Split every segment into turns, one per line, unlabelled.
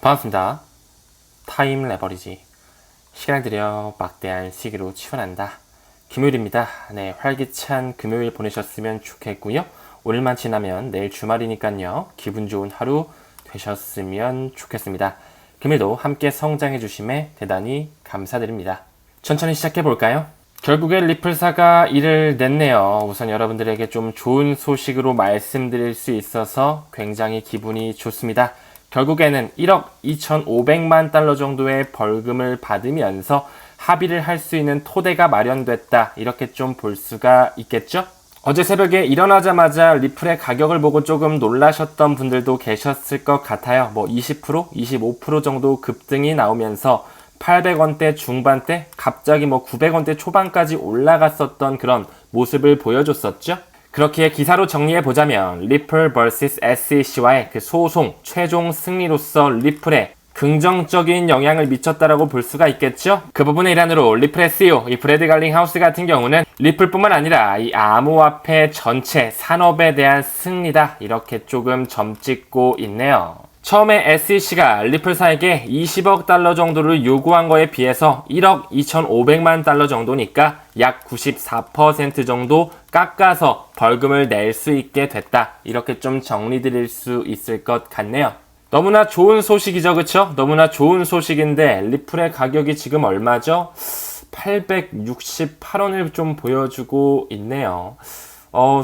반갑습니다. 타임 레버리지. 시간을 들여 막대한 시기로 치환한다. 금요일입니다. 네, 활기찬 금요일 보내셨으면 좋겠고요. 오늘만 지나면 내일 주말이니까요. 기분 좋은 하루 되셨으면 좋겠습니다. 금요일도 함께 성장해 주심에 대단히 감사드립니다. 천천히 시작해 볼까요? 결국에 리플사가 일을 냈네요. 우선 여러분들에게 좀 좋은 소식으로 말씀드릴 수 있어서 굉장히 기분이 좋습니다. 결국에는 1억 2,500만 달러 정도의 벌금을 받으면서 합의를 할 수 있는 토대가 마련됐다. 이렇게 좀 볼 수가 있겠죠? 어제 새벽에 일어나자마자 리플의 가격을 보고 조금 놀라셨던 분들도 계셨을 것 같아요. 20%, 25% 정도 급등이 나오면서 800원대 중반대, 갑자기 900원대 초반까지 올라갔었던 그런 모습을 보여줬었죠. 그렇게 기사로 정리해보자면 리플 vs SEC와의 그 소송 최종 승리로서 리플에 긍정적인 영향을 미쳤다라고 볼 수가 있겠죠. 그 부분의 일환으로 리플의 CEO 이 브래드 갈링하우스 같은 경우는 리플뿐만 아니라 이 암호화폐 전체 산업에 대한 승리다 이렇게 조금 점찍고 있네요. 처음에 SEC가 리플사에게 20억 달러 정도를 요구한 거에 비해서 1억 2,500만 달러 정도니까 약 94% 정도 깎아서 벌금을 낼 수 있게 됐다. 이렇게 좀 정리드릴 수 있을 것 같네요. 너무나 좋은 소식이죠, 그쵸? 너무나 좋은 소식인데 리플의 가격이 지금 얼마죠? 868원을 좀 보여주고 있네요.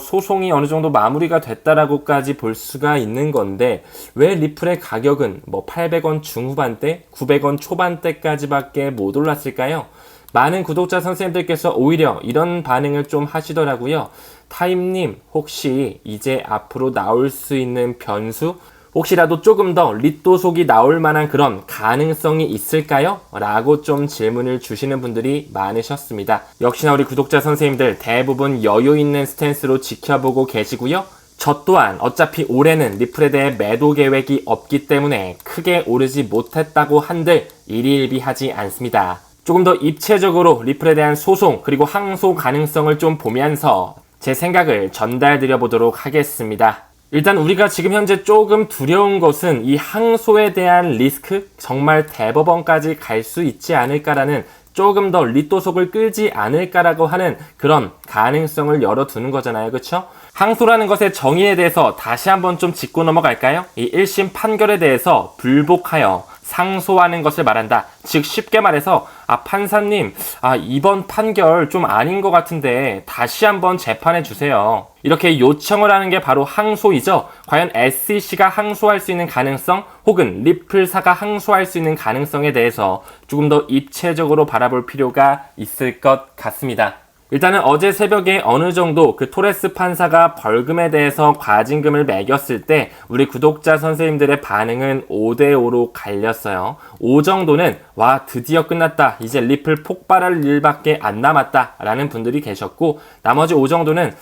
소송이 어느 정도 마무리가 됐다라고까지 볼 수가 있는 건데 왜 리플의 가격은 800원 중후반대, 900원 초반대까지밖에 못 올랐을까요? 많은 구독자 선생님들께서 오히려 이런 반응을 좀 하시더라고요. 타임님, 혹시 이제 앞으로 나올 수 있는 변수? 혹시라도 조금 더 리또속이 나올 만한 그런 가능성이 있을까요? 라고 좀 질문을 주시는 분들이 많으셨습니다. 역시나 우리 구독자 선생님들 대부분 여유 있는 스탠스로 지켜보고 계시고요. 저 또한 어차피 올해는 리플에 대해 매도 계획이 없기 때문에 크게 오르지 못했다고 한들 일희일비하지 않습니다. 조금 더 입체적으로 리플에 대한 소송 그리고 항소 가능성을 좀 보면서 제 생각을 전달드려 보도록 하겠습니다. 일단 우리가 지금 현재 조금 두려운 것은 이 항소에 대한 리스크, 정말 대법원까지 갈 수 있지 않을까라는 조금 더 리또속을 끌지 않을까라고 하는 그런 가능성을 열어두는 거잖아요. 그쵸? 항소라는 것의 정의에 대해서 다시 한번 좀 짚고 넘어갈까요? 이 1심 판결에 대해서 불복하여 상소하는 것을 말한다. 즉 쉽게 말해서 판사님 이번 판결 좀 아닌 것 같은데 다시 한번 재판해 주세요. 이렇게 요청을 하는 게 바로 항소이죠. 과연 SEC가 항소할 수 있는 가능성 혹은 리플사가 항소할 수 있는 가능성에 대해서 조금 더 입체적으로 바라볼 필요가 있을 것 같습니다. 일단은 어제 새벽에 어느 정도 그 토레스 판사가 벌금에 대해서 과징금을 매겼을 때 우리 구독자 선생님들의 반응은 5대5로 갈렸어요. 5 정도는 와 드디어 끝났다. 이제 리플 폭발할 일밖에 안 남았다 라는 분들이 계셨고 나머지 5 정도는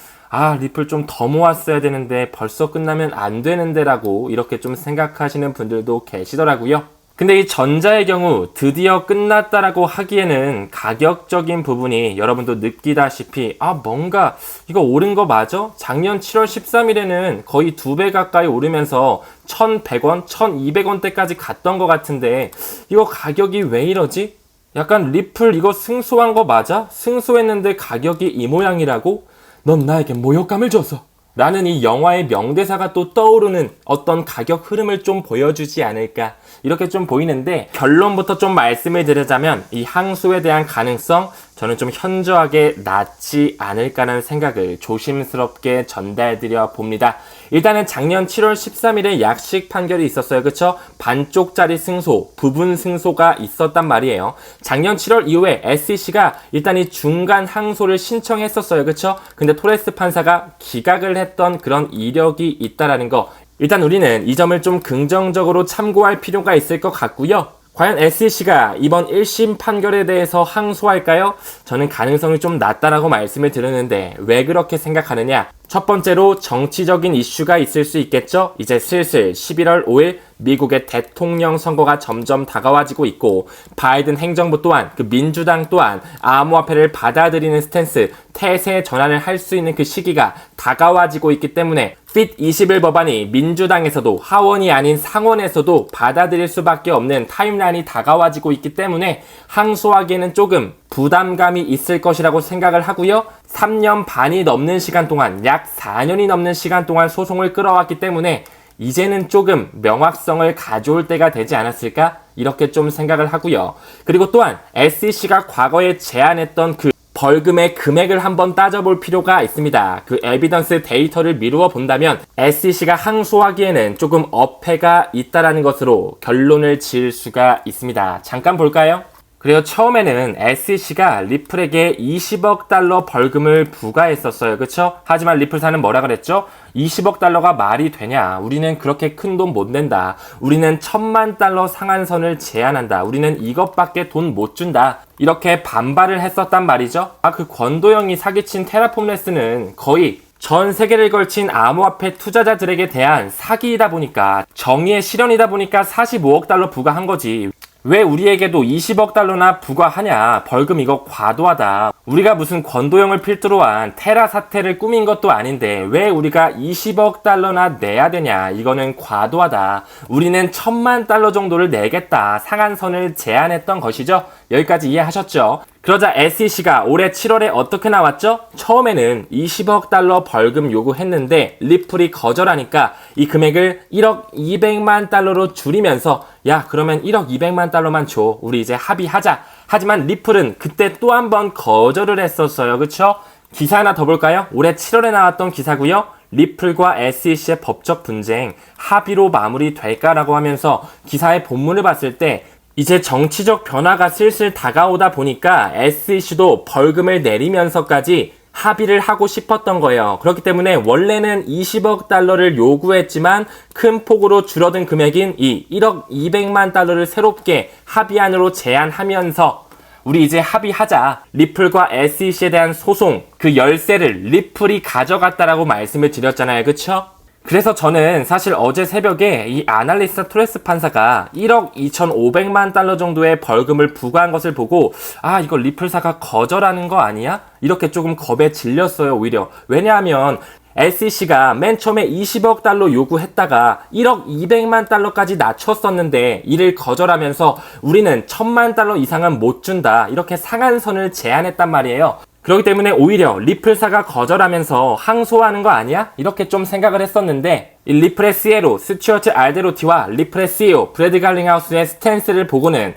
리플 좀 더 모았어야 되는데 벌써 끝나면 안 되는데 라고 이렇게 좀 생각하시는 분들도 계시더라고요. 근데 이 전자의 경우 드디어 끝났다라고 하기에는 가격적인 부분이 여러분도 느끼다시피 뭔가 이거 오른 거 맞아? 작년 7월 13일에는 거의 2배 가까이 오르면서 1,100원, 1,200원대까지 갔던 것 같은데 이거 가격이 왜 이러지? 약간 리플 이거 승소한 거 맞아? 승소했는데 가격이 이 모양이라고? 넌 나에게 모욕감을 줬어. 라는 이 영화의 명대사가 또 떠오르는 어떤 가격 흐름을 좀 보여주지 않을까 이렇게 좀 보이는데 결론부터 좀 말씀을 드리자면 이 항소에 대한 가능성 저는 좀 현저하게 낮지 않을까라는 생각을 조심스럽게 전달드려 봅니다. 일단은 작년 7월 13일에 약식 판결이 있었어요. 그쵸? 반쪽짜리 승소, 부분 승소가 있었단 말이에요. 작년 7월 이후에 SEC가 일단 이 중간 항소를 신청했었어요. 그쵸? 근데 토레스 판사가 기각을 했던 그런 이력이 있다라는 거. 일단 우리는 이 점을 좀 긍정적으로 참고할 필요가 있을 것 같고요. 과연 SEC가 이번 1심 판결에 대해서 항소할까요? 저는 가능성이 좀 낮다라고 말씀을 드렸는데 왜 그렇게 생각하느냐? 첫 번째로 정치적인 이슈가 있을 수 있겠죠? 이제 슬슬 11월 5일 미국의 대통령 선거가 점점 다가와지고 있고 바이든 행정부 또한 그 민주당 또한 암호화폐를 받아들이는 스탠스, 태세 전환을 할 수 있는 그 시기가 다가와지고 있기 때문에 FIT21 법안이 민주당에서도 하원이 아닌 상원에서도 받아들일 수밖에 없는 타임라인이 다가와지고 있기 때문에 항소하기에는 조금 부담감이 있을 것이라고 생각을 하고요. 3년 반이 넘는 시간 동안, 약 4년이 넘는 시간 동안 소송을 끌어왔기 때문에 이제는 조금 명확성을 가져올 때가 되지 않았을까? 이렇게 좀 생각을 하고요. 그리고 또한 SEC가 과거에 제안했던 그 벌금의 금액을 한번 따져볼 필요가 있습니다. 그 에비던스 데이터를 미루어 본다면 SEC가 항소하기에는 조금 어폐가 있다라는 것으로 결론을 지을 수가 있습니다. 잠깐 볼까요? 그리고 처음에는 SEC가 리플에게 20억 달러 벌금을 부과했었어요. 그쵸? 하지만 리플사는 뭐라 그랬죠? 20억 달러가 말이 되냐? 우리는 그렇게 큰 돈 못 낸다. 우리는 1000만 달러 상한선을 제한한다. 우리는 이것밖에 돈 못 준다. 이렇게 반발을 했었단 말이죠. 그 권도영이 사기친 테라폼레스는 거의 전 세계를 걸친 암호화폐 투자자들에게 대한 사기이다 보니까, 정의의 실현이다 보니까 45억 달러 부과한 거지. 왜 우리에게도 20억 달러나 부과하냐? 벌금 이거 과도하다. 우리가 무슨 권도영을 필두로 한 테라 사태를 꾸민 것도 아닌데 왜 우리가 20억 달러나 내야 되냐? 이거는 과도하다. 우리는 1000만 달러 정도를 내겠다. 상한선을 제안했던 것이죠. 여기까지 이해하셨죠? 그러자 SEC가 올해 7월에 어떻게 나왔죠? 처음에는 20억 달러 벌금 요구했는데 리플이 거절하니까 이 금액을 1억 200만 달러로 줄이면서 야, 그러면 1억 200만 달러만 줘. 우리 이제 합의하자. 하지만 리플은 그때 또 한 번 거절을 했었어요. 그쵸? 기사 하나 더 볼까요? 올해 7월에 나왔던 기사고요. 리플과 SEC의 법적 분쟁 합의로 마무리될까라고 하면서 기사의 본문을 봤을 때 이제 정치적 변화가 슬슬 다가오다 보니까 SEC도 벌금을 내리면서까지 합의를 하고 싶었던 거예요. 그렇기 때문에 원래는 20억 달러를 요구했지만 큰 폭으로 줄어든 금액인 이 1억 200만 달러를 새롭게 합의안으로 제안하면서 우리 이제 합의하자. 리플과 SEC에 대한 소송, 그 열쇠를 리플이 가져갔다라고 말씀을 드렸잖아요. 그쵸? 그래서 저는 사실 어제 새벽에 이 아날리스타 토레스 판사가 1억 2,500만 달러 정도의 벌금을 부과한 것을 보고 이거 리플사가 거절하는 거 아니야? 이렇게 조금 겁에 질렸어요. 오히려. 왜냐하면 SEC가 맨 처음에 20억 달러 요구했다가 1억 200만 달러까지 낮췄었는데 이를 거절하면서 우리는 1000만 달러 이상은 못 준다. 이렇게 상한선을 제안했단 말이에요. 그렇기 때문에 오히려 리플사가 거절하면서 항소하는 거 아니야? 이렇게 좀 생각을 했었는데 이 리플의 CEO 스튜어트 알데로티와 리플의 CEO 브래드 갈링하우스의 스탠스를 보고는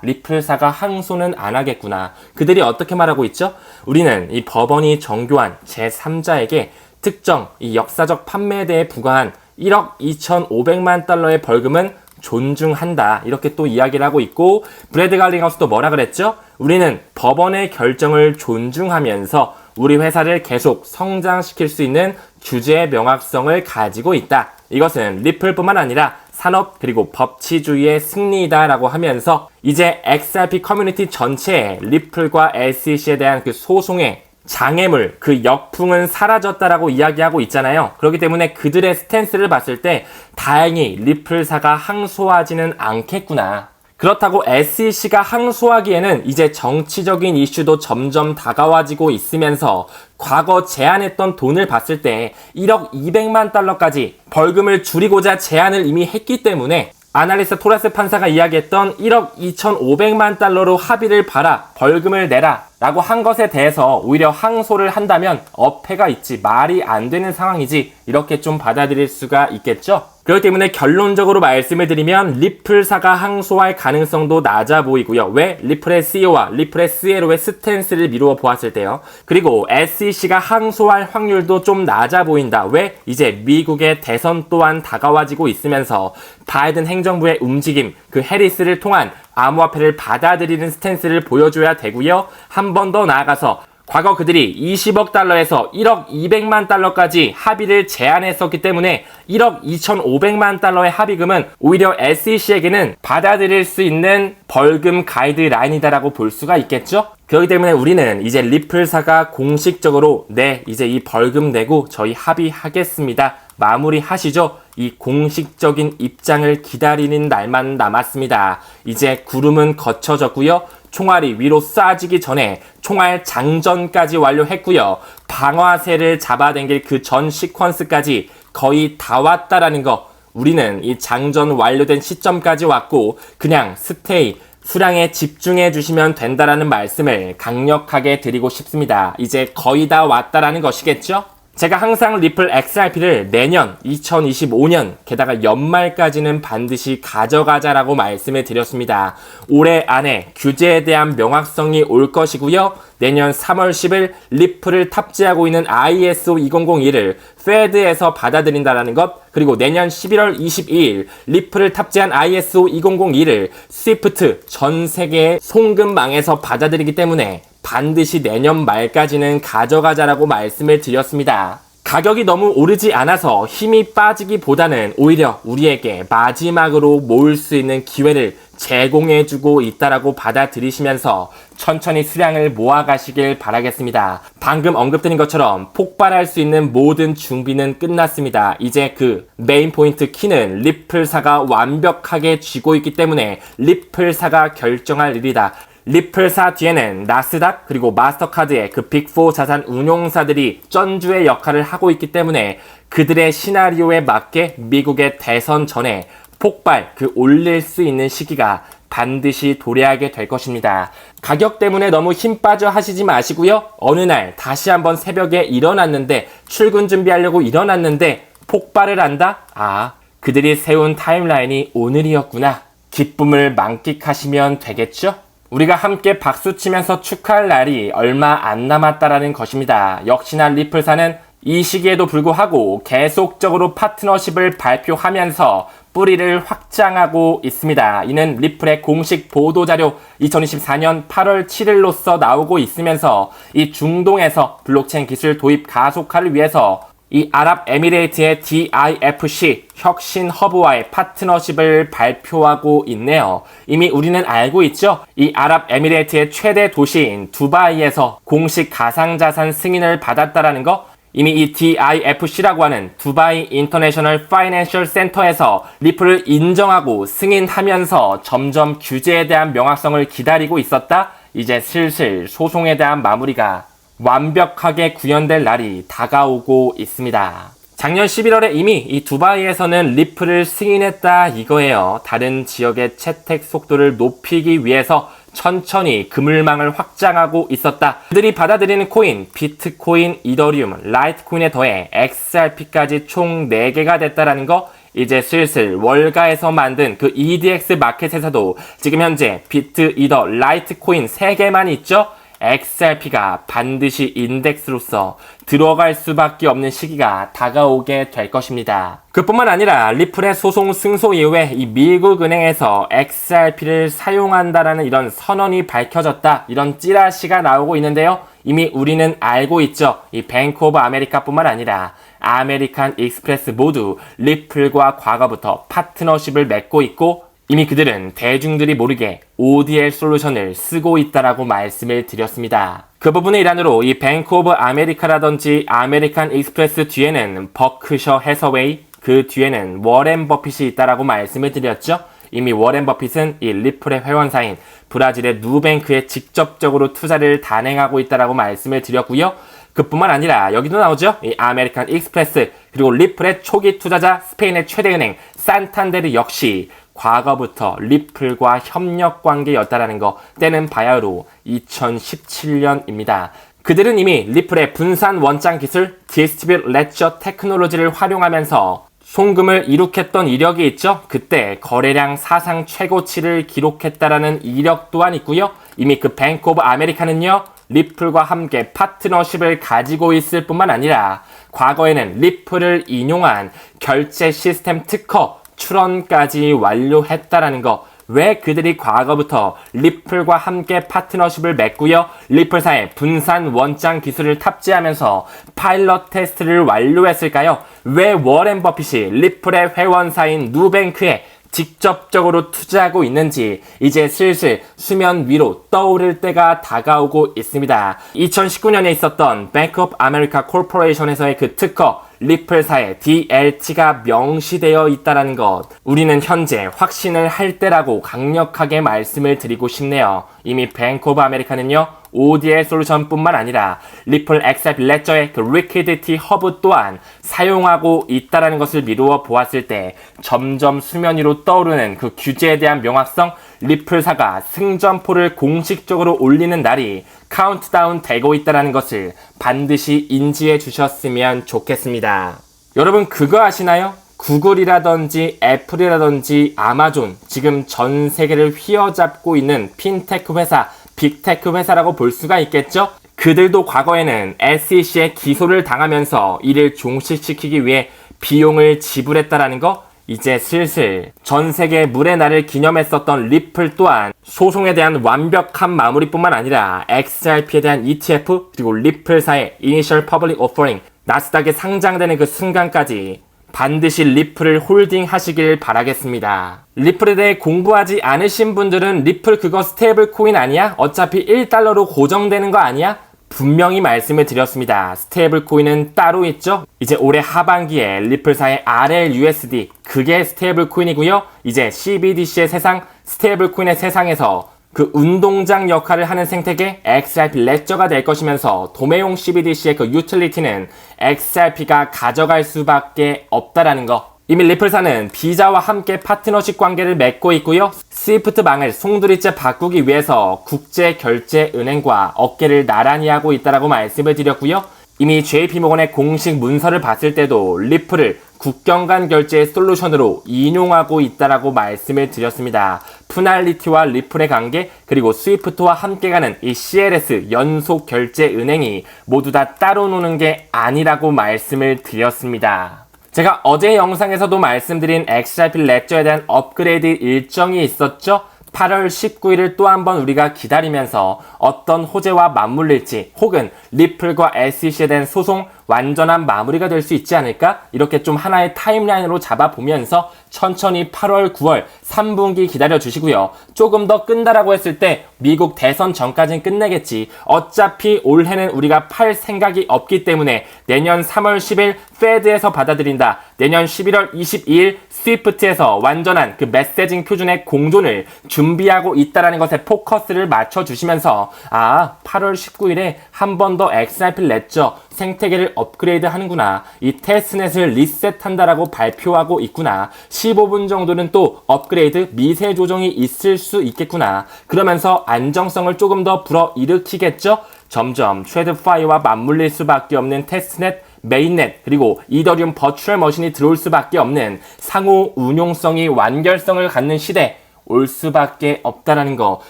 리플사가 항소는 안 하겠구나. 그들이 어떻게 말하고 있죠? 우리는 이 법원이 정교한 제3자에게 특정 이 역사적 판매에 대해 부과한 1억 2,500만 달러의 벌금은 존중한다. 이렇게 또 이야기를 하고 있고 브래드 갈링하우스도 뭐라 그랬죠? 우리는 법원의 결정을 존중하면서 우리 회사를 계속 성장시킬 수 있는 규제의 명확성을 가지고 있다. 이것은 리플뿐만 아니라 산업 그리고 법치주의의 승리이다 라고 하면서 이제 XRP 커뮤니티 전체에 리플과 SEC에 대한 그 소송의 장애물, 그 역풍은 사라졌다라고 이야기하고 있잖아요. 그렇기 때문에 그들의 스탠스를 봤을 때 다행히 리플사가 항소하지는 않겠구나. 그렇다고 SEC가 항소하기에는 이제 정치적인 이슈도 점점 다가와지고 있으면서 과거 제안했던 돈을 봤을 때 1억 200만 달러까지 벌금을 줄이고자 제안을 이미 했기 때문에 아날리스트 토레스 판사가 이야기했던 1억 2,500만 달러로 합의를 봐라, 벌금을 내라 라고 한 것에 대해서 오히려 항소를 한다면 어폐가 있지, 말이 안 되는 상황이지, 이렇게 좀 받아들일 수가 있겠죠. 그렇기 때문에 결론적으로 말씀을 드리면 리플사가 항소할 가능성도 낮아 보이고요. 왜? 리플의 CEO와 리플의 CLO의 스탠스를 미루어 보았을 때요. 그리고 SEC가 항소할 확률도 좀 낮아 보인다. 왜? 이제 미국의 대선 또한 다가와지고 있으면서 바이든 행정부의 움직임, 그 해리스를 통한 암호화폐를 받아들이는 스탠스를 보여줘야 되고요. 한 번 더 나아가서 과거 그들이 20억 달러에서 1억 200만 달러까지 합의를 제안했었기 때문에 1억 2,500만 달러의 합의금은 오히려 SEC에게는 받아들일 수 있는 벌금 가이드라인이다라고 볼 수가 있겠죠? 그렇기 때문에 우리는 이제 리플사가 공식적으로 네, 이제 이 벌금 내고 저희 합의하겠습니다. 마무리하시죠. 이 공식적인 입장을 기다리는 날만 남았습니다. 이제 구름은 거쳐졌고요. 총알이 위로 쏴지기 전에 총알 장전까지 완료했고요. 방아쇠를 잡아당길 그 전 시퀀스까지 거의 다 왔다라는 거. 우리는 이 장전 완료된 시점까지 왔고 그냥 스테이, 수량에 집중해 주시면 된다라는 말씀을 강력하게 드리고 싶습니다. 이제 거의 다 왔다라는 것이겠죠? 제가 항상 리플 XRP를 내년 2025년 게다가 연말까지는 반드시 가져가자라고 말씀을 드렸습니다. 올해 안에 규제에 대한 명확성이 올 것이고요. 내년 3월 10일 리플을 탑재하고 있는 ISO 2001을 페드에서 받아들인다는 것, 그리고 내년 11월 22일 리플을 탑재한 ISO 2001을 스위프트 전 세계의 송금망에서 받아들이기 때문에 반드시 내년 말까지는 가져가자라고 말씀을 드렸습니다. 가격이 너무 오르지 않아서 힘이 빠지기보다는 오히려 우리에게 마지막으로 모을 수 있는 기회를 제공해주고 있다라고 받아들이시면서 천천히 수량을 모아가시길 바라겠습니다. 방금 언급드린 것처럼 폭발할 수 있는 모든 준비는 끝났습니다. 이제 그 메인 포인트 키는 리플사가 완벽하게 쥐고 있기 때문에 리플사가 결정할 일이다. 리플사 뒤에는 나스닥 그리고 마스터카드의 그 빅4 자산 운용사들이 쩐주의 역할을 하고 있기 때문에 그들의 시나리오에 맞게 미국의 대선 전에 폭발, 올릴 수 있는 시기가 반드시 도래하게 될 것입니다. 가격 때문에 너무 힘 빠져 하시지 마시고요. 어느 날 다시 한번 새벽에 일어났는데 출근 준비하려고 일어났는데 폭발을 한다? 아, 그들이 세운 타임라인이 오늘이었구나. 기쁨을 만끽하시면 되겠죠? 우리가 함께 박수치면서 축하할 날이 얼마 안 남았다라는 것입니다. 역시나 리플사는 이 시기에도 불구하고 계속적으로 파트너십을 발표하면서 뿌리를 확장하고 있습니다. 이는 리플의 공식 보도자료 2024년 8월 7일로서 나오고 있으면서 이 중동에서 블록체인 기술 도입 가속화를 위해서 이 아랍에미레이트의 DIFC 혁신 허브와의 파트너십을 발표하고 있네요. 이미 우리는 알고 있죠? 이 아랍에미레이트의 최대 도시인 두바이에서 공식 가상자산 승인을 받았다라는 거. 이미 이 DIFC라고 하는 두바이 인터내셔널 파이낸셜 센터에서 리플을 인정하고 승인하면서 점점 규제에 대한 명확성을 기다리고 있었다. 이제 슬슬 소송에 대한 마무리가 완벽하게 구현될 날이 다가오고 있습니다. 작년 11월에 이미 이 두바이에서는 리플을 승인했다 이거예요. 다른 지역의 채택 속도를 높이기 위해서 천천히 그물망을 확장하고 있었다. 그들이 받아들이는 코인, 비트코인, 이더리움, 라이트코인에 더해 XRP까지 총 4개가 됐다라는 거. 이제 슬슬 월가에서 만든 그 EDX 마켓에서도 지금 현재 비트, 이더, 라이트코인 3개만 있죠? XRP가 반드시 인덱스로서 들어갈 수밖에 없는 시기가 다가오게 될 것입니다. 그뿐만 아니라 리플의 소송 승소 이후에 이 미국 은행에서 XRP를 사용한다라는 이런 선언이 밝혀졌다. 이런 찌라시가 나오고 있는데요. 이미 우리는 알고 있죠. 이 뱅크 오브 아메리카뿐만 아니라 아메리칸 익스프레스 모두 리플과 과거부터 파트너십을 맺고 있고 이미 그들은 대중들이 모르게 ODL 솔루션을 쓰고 있다라고 말씀을 드렸습니다. 그 부분의 일환으로 이 뱅크 오브 아메리카라든지 아메리칸 익스프레스 뒤에는 버크셔 해서웨이, 그 뒤에는 워렌 버핏이 있다라고 말씀을 드렸죠. 이미 워렌 버핏은 이 리플의 회원사인 브라질의 누뱅크에 직접적으로 투자를 단행하고 있다라고 말씀을 드렸고요. 그뿐만 아니라 여기도 나오죠. 이 아메리칸 익스프레스 그리고 리플의 초기 투자자 스페인의 최대 은행 산탄데르 역시 과거부터 리플과 협력 관계였다라는 거 때는 바야흐로 2017년입니다. 그들은 이미 리플의 분산 원장 기술 디스트리뷰트 레저 테크놀로지를 활용하면서 송금을 이룩했던 이력이 있죠. 그때 거래량 사상 최고치를 기록했다라는 이력 또한 있고요. 이미 그 뱅크 오브 아메리카는요. 리플과 함께 파트너십을 가지고 있을 뿐만 아니라 과거에는 리플을 인용한 결제 시스템 특허 출원까지 완료했다라는 거. 왜 그들이 과거부터 리플과 함께 파트너십을 맺고요. 리플사의 분산 원장 기술을 탑재하면서 파일럿 테스트를 완료했을까요? 왜 워렌 버핏이 리플의 회원사인 누뱅크에 직접적으로 투자하고 있는지 이제 슬슬 수면 위로 떠오를 때가 다가오고 있습니다. 2019년에 있었던 뱅크 오브 아메리카 코퍼레이션에서의 그 특허 리플사의 DLT가 명시되어 있다는 것, 우리는 현재 확신을 할 때라고 강력하게 말씀을 드리고 싶네요. 이미 뱅크 오브 아메리카는요, ODL 솔루션뿐만 아니라 리플 XRP 레저의 그 리퀴디티 허브 또한 사용하고 있다는 것을 미루어 보았을 때 점점 수면 위로 떠오르는 그 규제에 대한 명확성, 리플사가 승전포를 공식적으로 올리는 날이 카운트다운 되고 있다는 것을 반드시 인지해 주셨으면 좋겠습니다. 여러분 그거 아시나요? 구글이라든지 애플이라든지 아마존, 지금 전 세계를 휘어잡고 있는 핀테크 회사, 빅테크 회사라고 볼 수가 있겠죠? 그들도 과거에는 SEC에 기소를 당하면서 이를 종식시키기 위해 비용을 지불했다라는 거, 이제 슬슬 전 세계 물의 날을 기념했었던 리플 또한 소송에 대한 완벽한 마무리뿐만 아니라 XRP에 대한 ETF 그리고 리플사의 Initial Public Offering, 나스닥에 상장되는 그 순간까지 반드시 리플을 홀딩하시길 바라겠습니다. 리플에 대해 공부하지 않으신 분들은 리플 그거 스테이블 코인 아니야? 어차피 1달러로 고정되는 거 아니야? 분명히 말씀을 드렸습니다. 스테이블 코인은 따로 있죠? 이제 올해 하반기에 리플사의 RLUSD, 그게 스테이블 코인이고요. 이제 CBDC의 세상, 스테이블 코인의 세상에서 그 운동장 역할을 하는 생태계 XRP 레저가 될 것이면서 도매용 CBDC의 그 유틸리티는 XRP가 가져갈 수밖에 없다라는 거. 이미 리플사는 비자와 함께 파트너십 관계를 맺고 있고요. 스위프트망을 송두리째 바꾸기 위해서 국제결제은행과 어깨를 나란히 하고 있다라고 말씀을 드렸고요. 이미 JP모건의 공식 문서를 봤을 때도 리플을 국경 간 결제 솔루션으로 인용하고 있다라고 말씀을 드렸습니다. 푸날리티와 리플의 관계, 그리고 스위프트와 함께 가는 이 CLS 연속 결제 은행이 모두 다 따로 노는 게 아니라고 말씀을 드렸습니다. 제가 어제 영상에서도 말씀드린 XRP 레저에 대한 업그레이드 일정이 있었죠? 8월 19일을 또 한 번 우리가 기다리면서 어떤 호재와 맞물릴지, 혹은 리플과 SEC에 대한 소송 완전한 마무리가 될 수 있지 않을까? 이렇게 좀 하나의 타임라인으로 잡아보면서 천천히 8월, 9월 3분기 기다려주시고요. 조금 더 끈다라고 했을 때 미국 대선 전까진 끝내겠지. 어차피 올해는 우리가 팔 생각이 없기 때문에 내년 3월 10일 페드에서 받아들인다. 내년 11월 22일 스위프트에서 완전한 그 메시징 표준의 공존을 준비하고 있다라는 것에 포커스를 맞춰주시면서 8월 19일에 한 번 더 XRP 레저 생태계를 업그레이드 하는구나. 이 테스트넷을 리셋한다라고 발표하고 있구나. 15분 정도는 또 업그레이드 미세 조정이 있을 수 있겠구나. 그러면서 안정성을 조금 더 불어일으키겠죠? 점점 트레드파이와 맞물릴 수밖에 없는 테스트넷, 메인넷, 그리고 이더리움 버추얼 머신이 들어올 수밖에 없는 상호 운용성이 완결성을 갖는 시대 올 수밖에 없다라는 거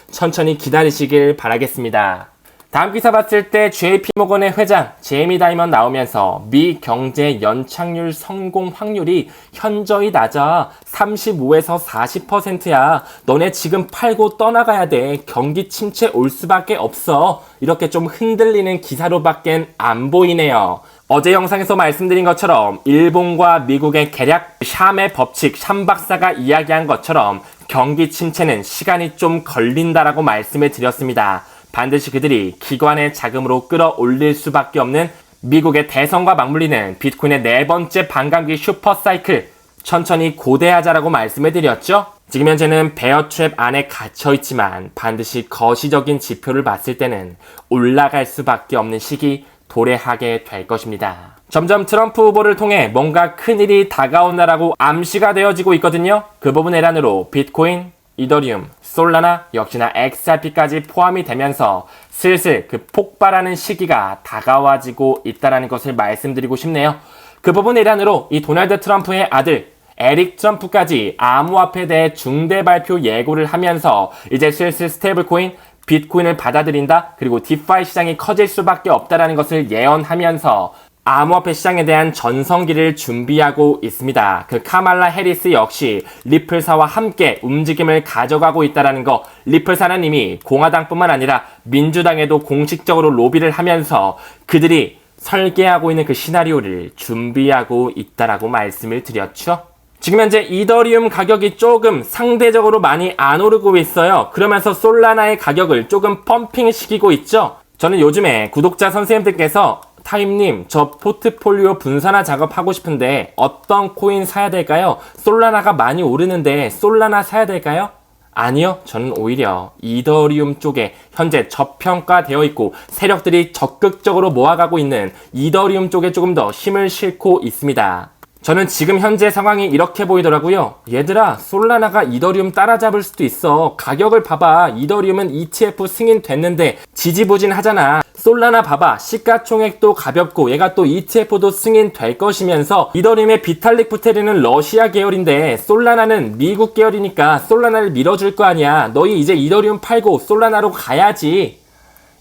천천히 기다리시길 바라겠습니다. 다음 기사 봤을 때 JP모건의 회장 제이미 다이먼 나오면서 미 경제 연착률 성공 확률이 현저히 낮아 35에서 40%야. 너네 지금 팔고 떠나가야 돼. 경기 침체 올 수밖에 없어. 이렇게 좀 흔들리는 기사로밖엔 안 보이네요. 어제 영상에서 말씀드린 것처럼 일본과 미국의 계략 샴의 법칙, 샴 박사가 이야기한 것처럼 경기 침체는 시간이 좀 걸린다라고 말씀을 드렸습니다. 반드시 그들이 기관의 자금으로 끌어올릴 수밖에 없는 미국의 대선과 맞물리는 비트코인의 네 번째 반감기 슈퍼사이클, 천천히 고대하자라고 말씀을 드렸죠. 지금 현재는 베어 트랩 안에 갇혀있지만 반드시 거시적인 지표를 봤을 때는 올라갈 수밖에 없는 시기 도래하게 될 것입니다. 점점 트럼프 후보를 통해 뭔가 큰일이 다가온다라고 암시가 되어지고 있거든요. 그 부분 내란으로 비트코인, 이더리움, 솔라나, 역시나 XRP까지 포함이 되면서 슬슬 그 폭발하는 시기가 다가와지고 있다는 것을 말씀드리고 싶네요. 그 부분 일환으로 이 도널드 트럼프의 아들 에릭 트럼프까지 암호화폐에 대해 중대 발표 예고를 하면서 이제 슬슬 스테이블코인, 비트코인을 받아들인다, 그리고 디파이 시장이 커질 수밖에 없다는 것을 예언하면서 암호화폐 시장에 대한 전성기를 준비하고 있습니다. 그 카말라 해리스 역시 리플사와 함께 움직임을 가져가고 있다는 거, 리플사는 이미 공화당뿐만 아니라 민주당에도 공식적으로 로비를 하면서 그들이 설계하고 있는 그 시나리오를 준비하고 있다라고 말씀을 드렸죠. 지금 현재 이더리움 가격이 조금 상대적으로 많이 안 오르고 있어요. 그러면서 솔라나의 가격을 조금 펌핑시키고 있죠. 저는 요즘에 구독자 선생님들께서 타임님, 저 포트폴리오 분산화 작업하고 싶은데 어떤 코인 사야 될까요? 솔라나가 많이 오르는데 솔라나 사야 될까요? 아니요. 저는 오히려 이더리움 쪽에 현재 저평가되어 있고 세력들이 적극적으로 모아가고 있는 이더리움 쪽에 조금 더 힘을 싣고 있습니다. 저는 지금 현재 상황이 이렇게 보이더라고요. 얘들아, 솔라나가 이더리움 따라잡을 수도 있어. 가격을 봐봐. 이더리움은 ETF 승인됐는데 지지부진하잖아. 솔라나 봐봐. 시가총액도 가볍고 얘가 또 ETF도 승인될 것이면서 이더리움의 비탈릭 부테린은 러시아 계열인데 솔라나는 미국 계열이니까 솔라나를 밀어줄 거 아니야. 너희 이제 이더리움 팔고 솔라나로 가야지.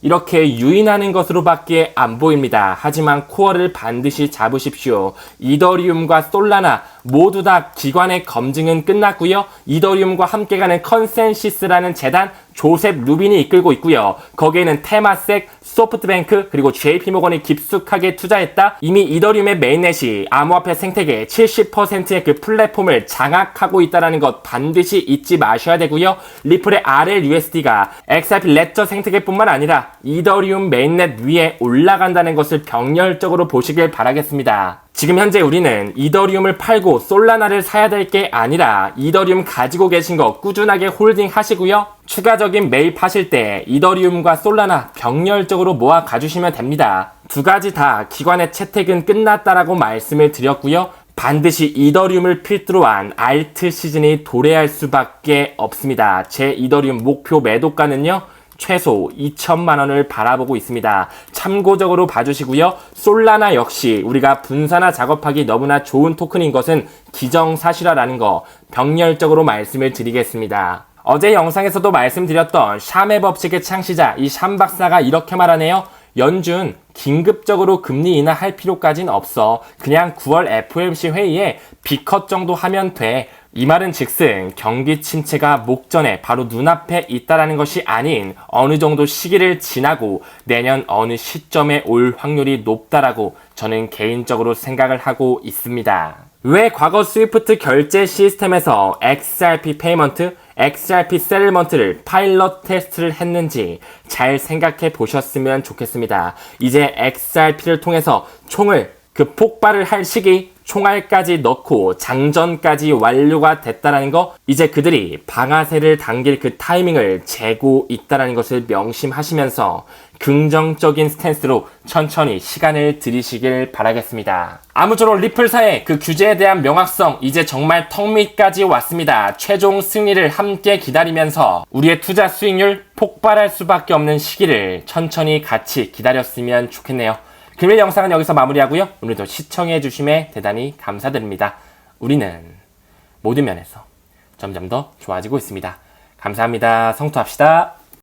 이렇게 유인하는 것으로밖에 안 보입니다. 하지만 코어를 반드시 잡으십시오. 이더리움과 솔라나 모두 다 기관의 검증은 끝났고요. 이더리움과 함께 가는 컨센시스라는 재단 조셉 루빈이 이끌고 있고요. 거기에는 테마섹, 소프트뱅크 그리고 JP모건이 깊숙하게 투자했다. 이미 이더리움의 메인넷이 암호화폐 생태계 70%의 그 플랫폼을 장악하고 있다는 것 반드시 잊지 마셔야 되고요. 리플의 RLUSD가 XRP 레저 생태계뿐만 아니라 이더리움 메인넷 위에 올라간다는 것을 병렬적으로 보시길 바라겠습니다. 지금 현재 우리는 이더리움을 팔고 솔라나를 사야 될 게 아니라 이더리움 가지고 계신 거 꾸준하게 홀딩 하시고요. 추가적인 매입하실 때 이더리움과 솔라나 병렬적으로 모아 가주시면 됩니다. 두 가지 다 기관의 채택은 끝났다라고 말씀을 드렸고요. 반드시 이더리움을 필두로 한 알트 시즌이 도래할 수밖에 없습니다. 제 이더리움 목표 매도가는요. 최소 2천만 원을 바라보고 있습니다. 참고적으로 봐주시고요. 솔라나 역시 우리가 분산화 작업하기 너무나 좋은 토큰인 것은 기정사실화라는 거 병렬적으로 말씀을 드리겠습니다. 어제 영상에서도 말씀드렸던 샴의 법칙의 창시자 이 샴 박사가 이렇게 말하네요. 연준 긴급적으로 금리 인하할 필요까진 없어. 그냥 9월 FOMC 회의에 B컷 정도 하면 돼. 이 말은 즉슨 경기 침체가 목전에 바로 눈앞에 있다라는 것이 아닌 어느 정도 시기를 지나고 내년 어느 시점에 올 확률이 높다라고 저는 개인적으로 생각을 하고 있습니다. 왜 과거 스위프트 결제 시스템에서 XRP 페이먼트, XRP 세틀먼트를 파일럿 테스트를 했는지 잘 생각해 보셨으면 좋겠습니다. 이제 XRP를 통해서 총을 그 폭발을 할 시기 총알까지 넣고 장전까지 완료가 됐다라는 거, 이제 그들이 방아쇠를 당길 그 타이밍을 재고 있다라는 것을 명심하시면서 긍정적인 스탠스로 천천히 시간을 들이시길 바라겠습니다. 아무쪼록 리플사의 그 규제에 대한 명확성 이제 정말 턱 밑까지 왔습니다. 최종 승리를 함께 기다리면서 우리의 투자 수익률 폭발할 수밖에 없는 시기를 천천히 같이 기다렸으면 좋겠네요. 금일 영상은 여기서 마무리하고요. 오늘도 시청해주심에 대단히 감사드립니다. 우리는 모든 면에서 점점 더 좋아지고 있습니다. 감사합니다. 성투합시다.